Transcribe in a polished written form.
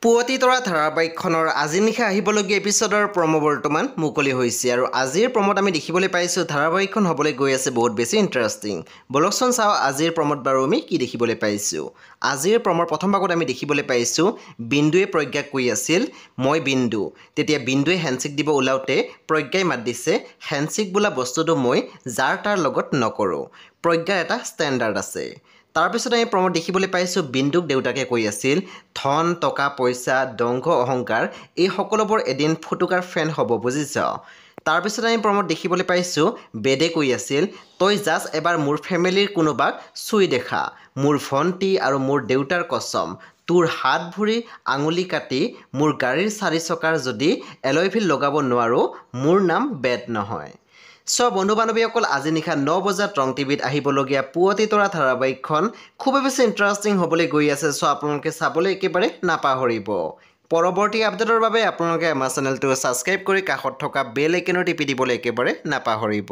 পুৱতি তৰা ধাৰাবাহিকখনৰ আজি নিশা আহিবলগীয়া এপিছডৰ প্ৰম' বৰ্তমান মুকলি হৈছে আৰু আজিৰ প্ৰমত আমি দেখিবলৈ পাইছোঁ ধাৰাবাহিকখন হ'বলৈ গৈ আছে বহুত বেছি ইণ্টাৰেষ্টিং। বলকচোন চাওঁ আজিৰ প্ৰমত বাৰু আমি কি দেখিবলৈ পাইছোঁ। আজিৰ প্ৰমৰ প্ৰথম ভাগত আমি দেখিবলৈ পাইছোঁ বিন্দুৱে প্ৰজ্ঞাক কৈ আছিল মই বিন্দু। তেতিয়া বিন্দুৱে হেণ্ডশ্বেক দিব ওলাওঁতে প্ৰজ্ঞাই মাত দিছে হেণ্ডশ্বেক বোলা বস্তুটো মই যাৰ তাৰ লগত নকৰোঁ। প্ৰজ্ঞাৰ এটা ষ্টেণ্ডাৰ্ড আছে। তাৰপিছত আমি প্ৰমত দেখিবলৈ পাইছোঁ বিন্দুক দেউতাকে কৈ আছিল ধন টকা পইচা দংগ অহংকাৰ এই সকলোবোৰ এদিন ফুটুকাৰ ফেন হ'ব বুজিছ। তাৰপিছত আমি প্ৰমত দেখিবলৈ পাইছোঁ বেদে কৈ আছিল তই জাষ্ট এবাৰ মোৰ ফেমিলিৰ কোনোবাক চুই দেখা, মোৰ ভণ্টি আৰু মোৰ দেউতাৰ কচম তোৰ হাত ভৰি আঙুলি কাটি মোৰ গাড়ীৰ 4 চকাৰ যদি এলয় হুইল লগাব নোৱাৰোঁ মোৰ নাম বেদ নহয়। বন্ধু বান্ধৱীসকল আজি নিশা 9 বজাত ৰং টিভিত আহিবলগীয়া পুৱতি তৰা ধাৰাবাহিকখন খুবেই বেছি ইণ্টাৰেষ্টিং হ'বলৈ গৈ আছে। আপোনালোকে চাবলৈ একেবাৰে নাপাহৰিব। পৰৱৰ্তী আপডেটৰ বাবে আপোনালোকে আমাৰ চেনেলটো ছাবস্ক্ৰাইব কৰি কাষত থকা বেল আইকনো টিপি দিবলৈ একেবাৰে নাপাহৰিব।